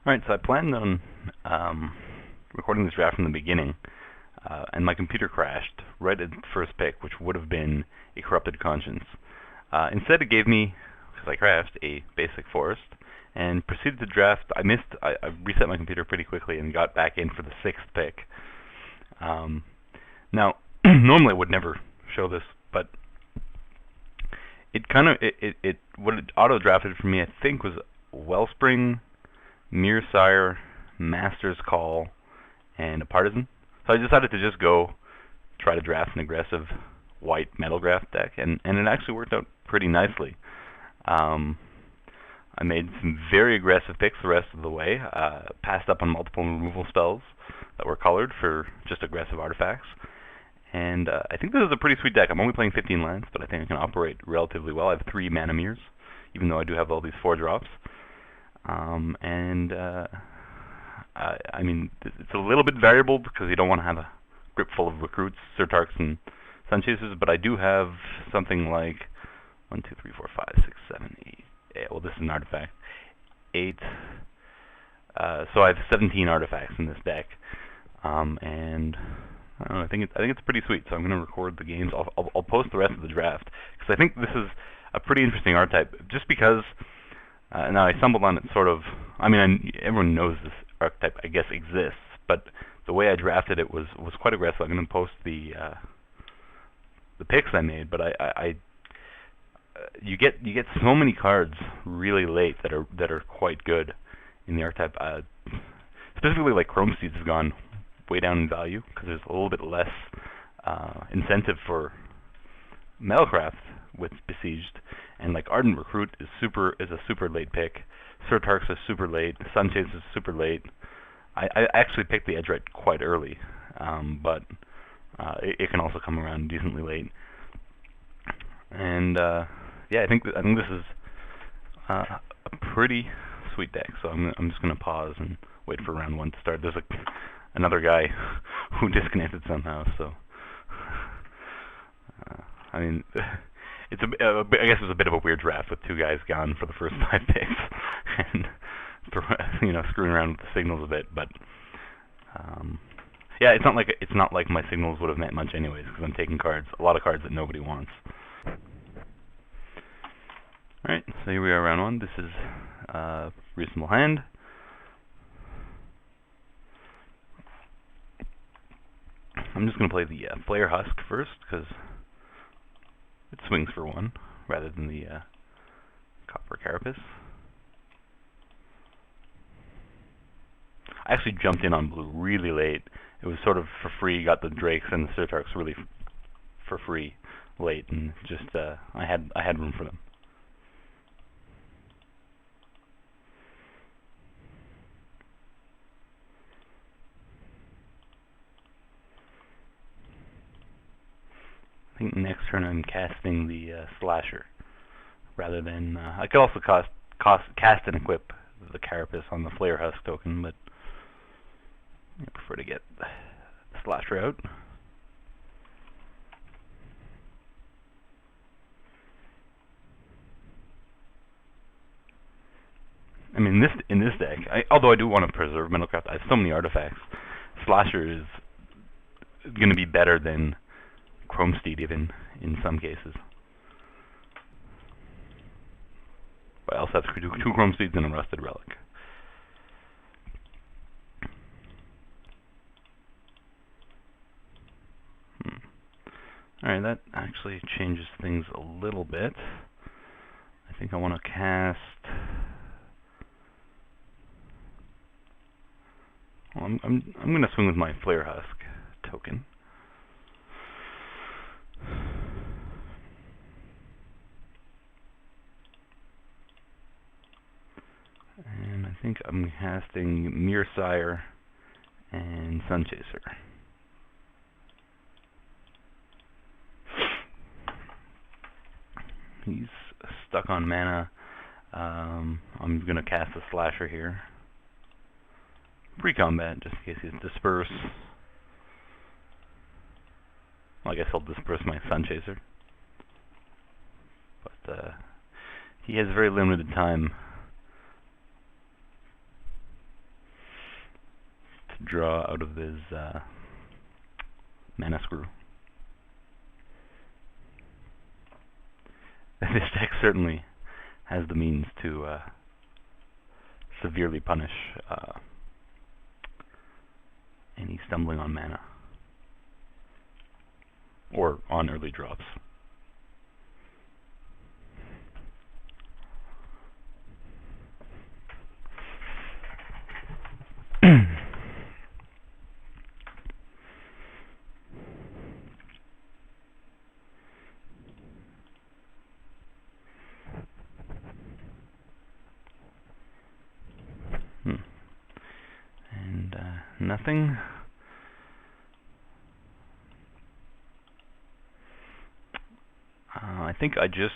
Alright, so I planned on recording this draft from the beginning, and my computer crashed right at the first pick, which would have been a corrupted conscience. Instead it gave me, because I crashed, a basic forest, and proceeded to draft. I reset my computer pretty quickly and got back in for the sixth pick. Now, normally I would never show this, but what it auto-drafted for me, I think, was Wellspring, Mearsire, Master's Call, and a Partisan. So I decided to just go try to draft an aggressive white Metalgraph deck, and it actually worked out pretty nicely. I made some very aggressive picks the rest of the way, passed up on multiple removal spells that were colored for just aggressive artifacts. And I think this is a pretty sweet deck. I'm only playing 15 lands, but I think I can operate relatively well. I have 3 Mana Mirrors, even though I do have all these 4-drops. I mean, it's a little bit variable because you don't want to have a grip full of recruits, Surtarks, and Sunchasers, but I do have something like 1, 2, 3, 4, 5, 6, 7, 8. Well, this is an artifact. 8. So I have 17 artifacts in this deck, and I don't know, I think it's pretty sweet. So I'm going to record the games. I'll post the rest of the draft because I think this is a pretty interesting archetype. Just because now I stumbled on it sort of. I mean, everyone knows this archetype, I guess, exists, but the way I drafted it was quite aggressive. I'm going to post the picks I made, but you get so many cards really late that are quite good in the archetype. Specifically, like Chrome Seeds have gone way down in value because there's a little bit less incentive for Metalcraft with Besieged, and like Ardent Recruit is a super late pick. Surtarks is super late. Sunchase is super late. I actually picked the Edge Right quite early, but it can also come around decently late. And yeah, I think this is a pretty sweet deck. So I'm just gonna pause and wait for round 1 to start. There's another guy who disconnected somehow. So I mean, I guess it's a bit of a weird draft with 2 guys gone for the first 5 picks, and screwing around with the signals a bit. But yeah, it's not like my signals would have meant much anyways, because I'm taking a lot of cards that nobody wants. Alright, so here we are, round 1. This is reasonable hand. I'm just going to play the Flare Husk first, because it swings for 1, rather than the Copper Carapace. I actually jumped in on blue really late. It was sort of for free, got the Drakes and the Surtarks really for free late, and just I had room for them. I think next turn I'm casting the Slasher, rather than I could also cast and equip the Carapace on the Flare Husk token, but I prefer to get the Slasher out. I mean, in this deck, although I do want to preserve Metalcraft, I have so many artifacts. Slasher is going to be better than Chrome Steed, even in some cases. But I also have 2 Chrome Steeds and a Rusted Relic. Alright, that actually changes things a little bit. I think I want to cast. Well, I'm going to swing with my Flare Husk token. And I think I'm casting Mearsire and Sunchaser. He's stuck on mana. I'm going to cast a Slasher here. Pre-combat, just in case he's Disperse. Well, I guess I'll disperse my Sunchaser. But he has very limited time draw out of his mana screw. This deck certainly has the means to severely punish any stumbling on mana or on early drops. And nothing. I think I just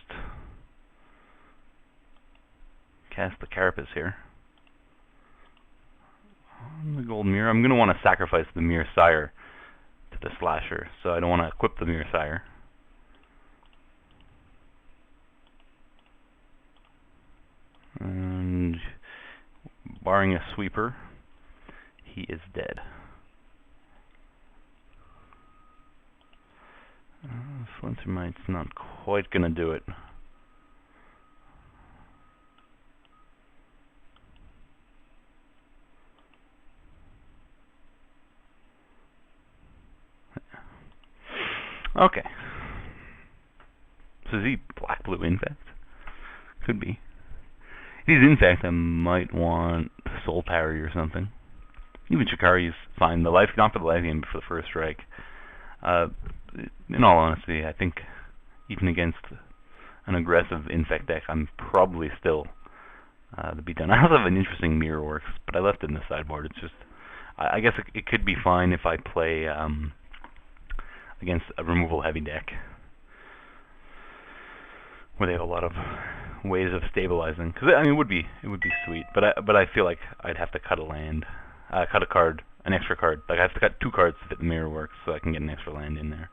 cast the Carapace here. On the Gold Mirror, I'm going to want to sacrifice the Mirror Sire to the Slasher, so I don't want to equip the Mirror Sire. And barring a sweeper, he is dead. Flintermite's not quite going to do it. Okay. So is he black-blue Infect? Could be. If he's Infect, I might want Soul Parry or something. Even Shikari's fine. The life, not for the life game, but for the first strike. In all honesty, I think even against an aggressive Infect deck, I'm probably still the beatdown. I also have an interesting Mirror Works, but I left it in the sideboard. It's just, I guess it could be fine if I play against a removal heavy deck where they have a lot of ways of stabilizing. Because I mean, it would be sweet, but I feel like I'd have to cut a land, cut a card, an extra card. Like I have to cut 2 cards to fit the Mirror Works, so I can get an extra land in there.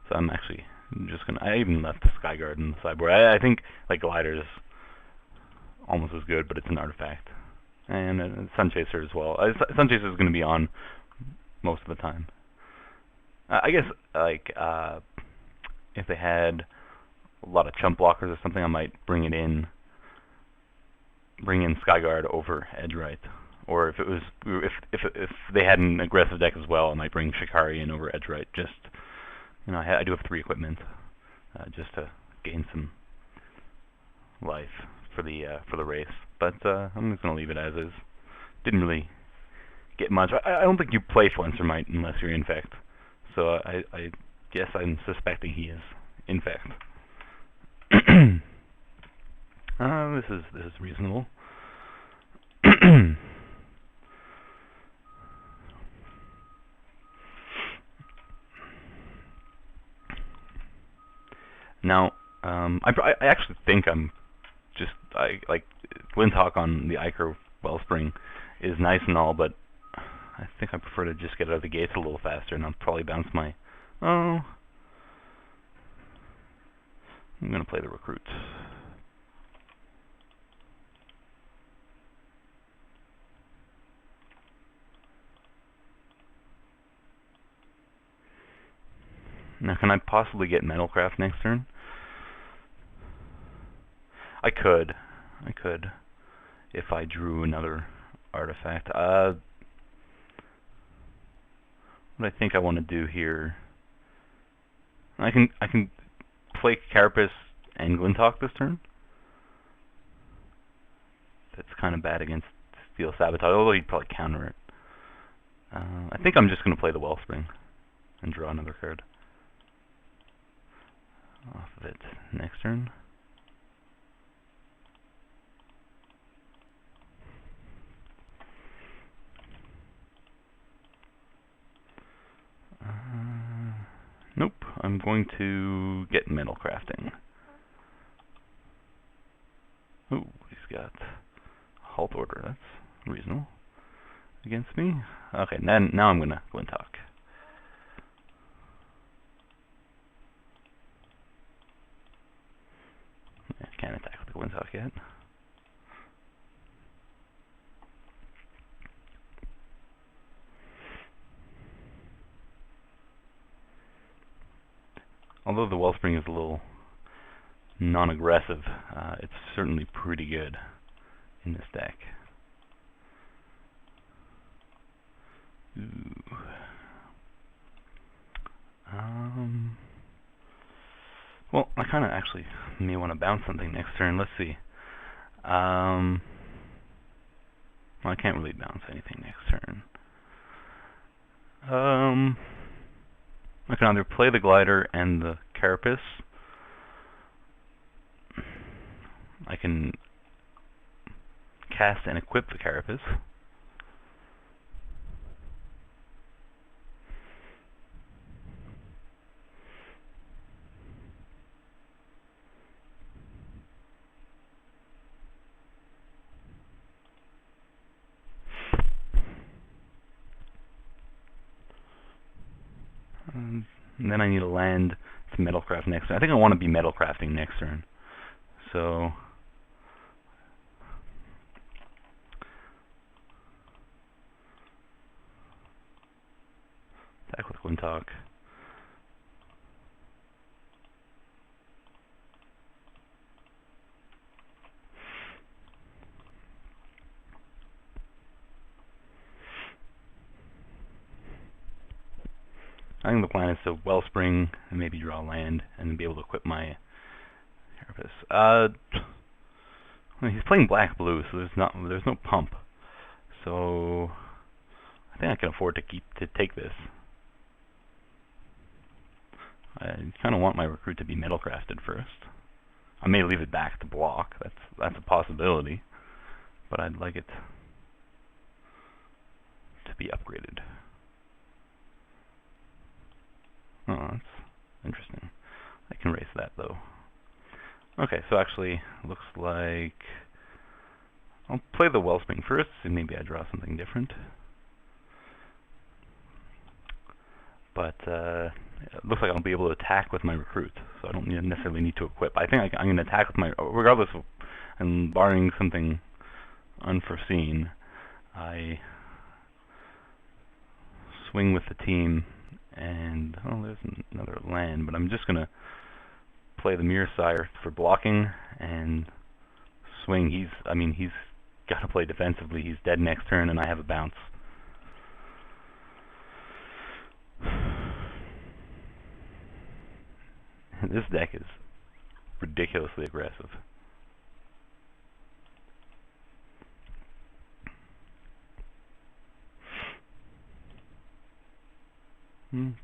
So I'm actually just gonna. I even left the Skyguard in the sideboard. I think like Glider's almost as good, but it's an artifact, and Sunchaser as well. Sunchaser is going to be on most of the time. I guess like if they had a lot of chump blockers or something, I might bring in Skyguard over Edgewright. Or if it was if they had an aggressive deck as well, I might bring Shikari in over Edgewright. Just I do have 3 equipment, just to gain some life for the race. But I'm just gonna leave it as is. Didn't really get much. I don't think you play Flintermite unless you're Infect. So I guess I'm suspecting he is Infect. This is reasonable. Now, I actually think I'm just like Glinthawk on the Ichor Wellspring is nice and all, but I think I prefer to just get out of the gates a little faster, and I'll probably bounce my. Oh, I'm gonna play the Recruit. Now, can I possibly get Metalcraft next turn? I could, if I drew another artifact. What I think I want to do here, I can play Carapace and Glinthawk this turn. That's kind of bad against Steel Sabotage, although he'd probably counter it. I think I'm just going to play the Wellspring and draw another card off of it next turn. Nope, I'm going to get Metal Crafting. Ooh, he's got Halt Order, that's reasonable. Against me? Okay, now I'm going to Glinthawk. Can't attack with the Glinthawk yet. although the Wellspring is a little non-aggressive, it's certainly pretty good in this deck. Ooh. Well, I kind of actually may want to bounce something next turn. Let's see. Well, I can't really bounce anything next turn. I can either play the Glider and the Carapace. I can cast and equip the Carapace. And then I need a land to Metalcraft next turn. I think I want to be Metalcrafting next turn. So attack with Quintok. I think the plan is to Wellspring and maybe draw land and be able to equip my Carapace. Well, he's playing black-blue, so there's no pump. So I think I can afford to take this. I kind of want my recruit to be Metalcrafted first. I may leave it back to block. That's a possibility, but I'd like it to be upgraded. Oh, that's interesting. I can erase that though. Okay, so actually looks like I'll play the Wellspring first, and maybe I draw something different. But it looks like I'll be able to attack with my recruit, so I don't necessarily need to equip. I think I'm going to attack with my, regardless of, and barring something unforeseen, I swing with the team, and oh, there's another land, but I'm just going to play the Mirror Sire for blocking and swing. He's got to play defensively. He's dead next turn, and I have a bounce. This deck is ridiculously aggressive.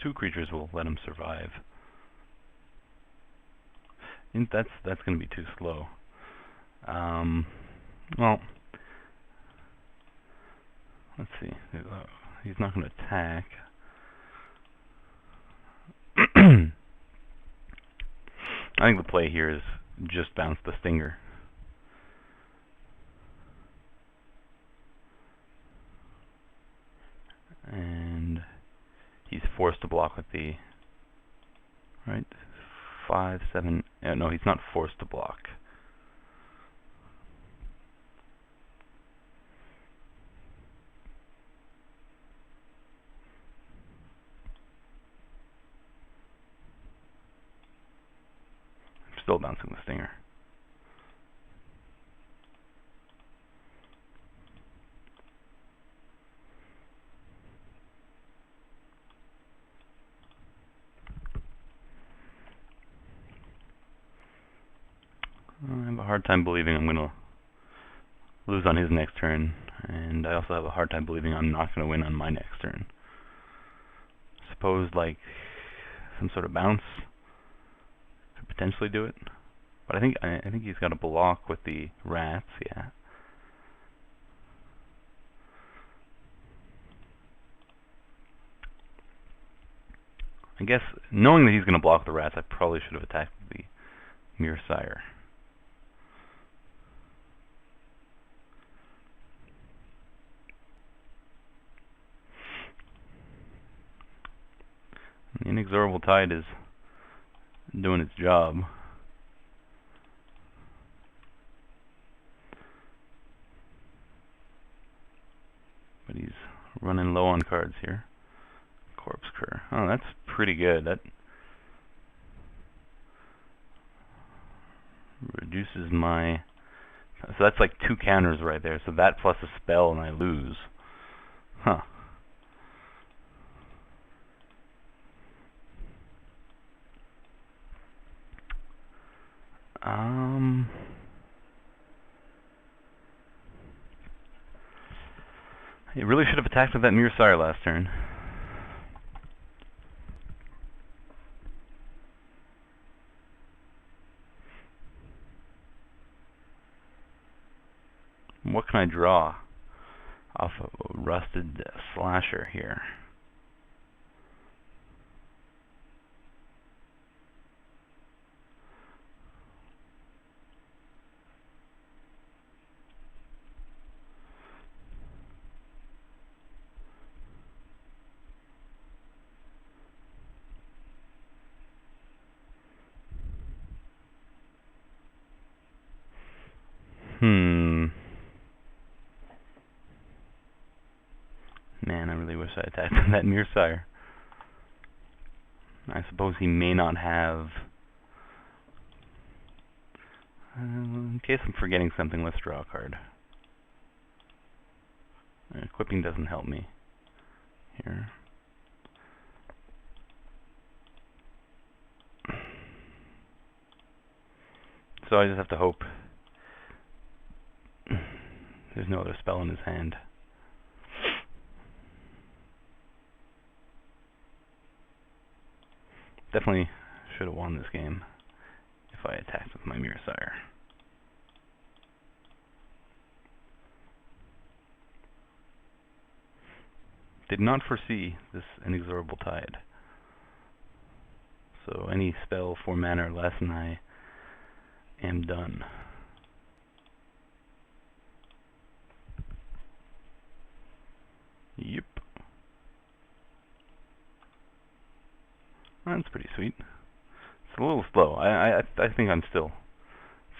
Two creatures will let him survive. I think that's going to be too slow. Well, let's see. He's not going to attack. I think the play here is just bounce the Stinger. And he's forced to block with the, right, 5, 7, no, he's not forced to block. Still bouncing the Stinger. I have a hard time believing I'm going to lose on his next turn, and I also have a hard time believing I'm not going to win on my next turn. Suppose like some sort of bounce could potentially do it, but I think he's got to block with the rats. Yeah. I guess knowing that he's going to block the rats, I probably should have attacked the Mirror Sire. The Inexorable Tide is doing its job. But he's running low on cards here. Corpse Cur. Oh, that's pretty good. reduces my... So that's like 2 counters right there. So that plus a spell and I lose. Huh. He really should have attacked with that Mirror Sire last turn. What can I draw off a rusted slasher here? Man, I really wish I attacked that Mirror Sire. I suppose he may not have... in case I'm forgetting something, let's draw a card. Equipping doesn't help me here. So I just have to hope there's no other spell in his hand. Definitely should have won this game if I attacked with my Mirror Sire. Did not foresee this inexorable tide. So any spell 4 mana or less and I am done. Yep. That's pretty sweet. It's a little slow. I think I'm still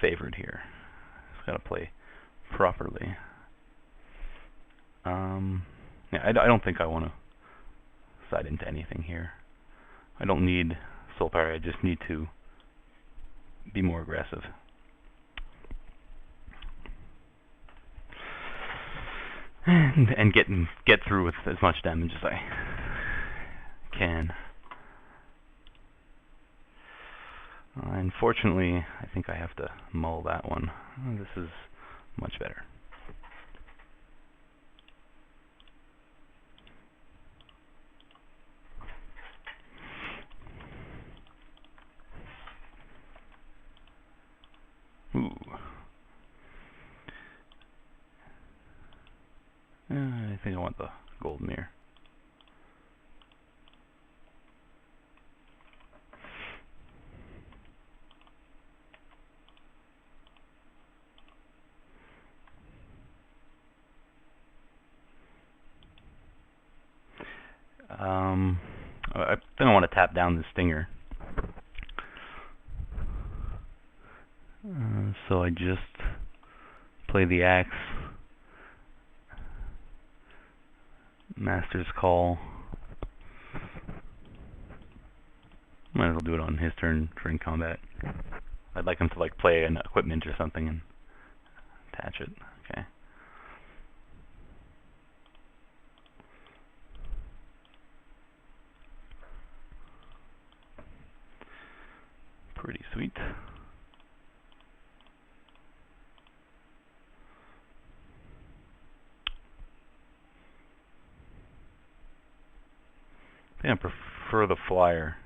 favored here. Just gotta play properly. Yeah, I don't think I want to side into anything here. I don't need Soul Power. I just need to be more aggressive. And get through with as much damage as I can. Unfortunately, I think I have to mull that one. This is much better. Ooh. I think I want the gold mirror. I think I want to tap down the stinger. So I just play the axe, Master's Call. Might as well do it on his turn during combat. I'd like him to like play an equipment or something and attach it. Okay. Pretty sweet. I think I prefer the flyer.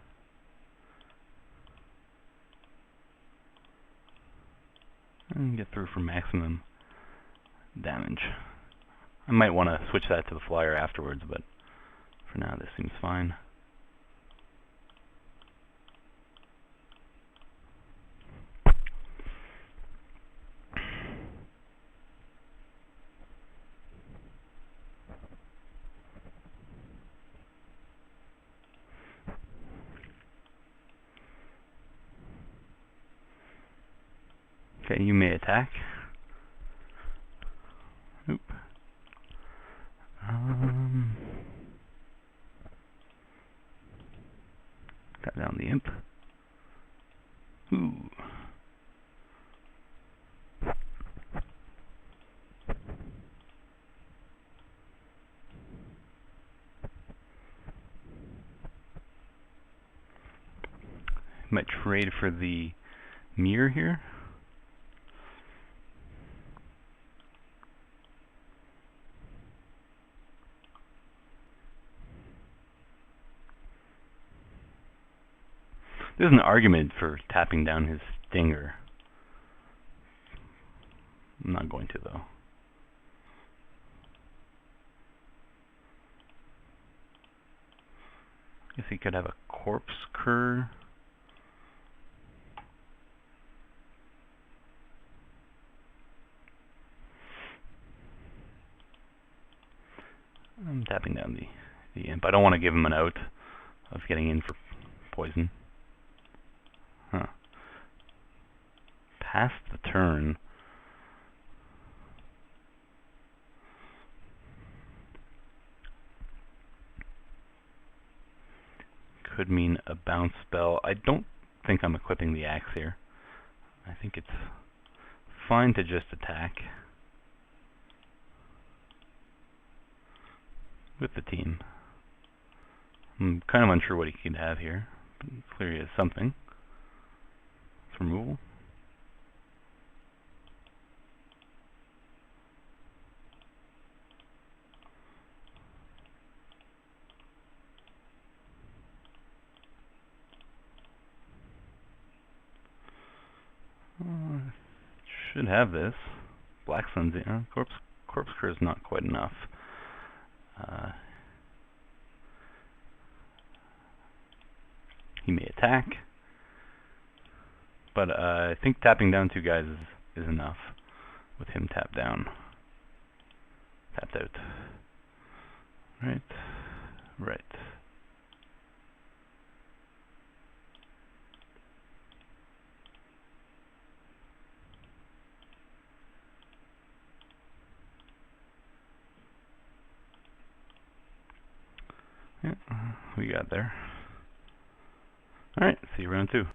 And get through for maximum damage. I might want to switch that to the flyer afterwards, but for now this seems fine. Okay, you may attack. Oop. Cut down the imp. Ooh. might trade for the mirror here. There's an argument for tapping down his stinger. I'm not going to, though. I guess he could have a corpse cur. I'm tapping down the imp. I don't want to give him an out of getting in for poison. Huh. Past the turn. Could mean a bounce spell. I don't think I'm equipping the axe here. I think it's fine to just attack with the team. I'm kind of unsure what he could have here, but clearly he has something. It's removal. Should have this. Black Sun's Corpse Cur is not quite enough. He may attack, but I think tapping down two guys is enough with him tapped down. Tapped out. Right. Right. Yeah, we got there. Alright, see you round 2.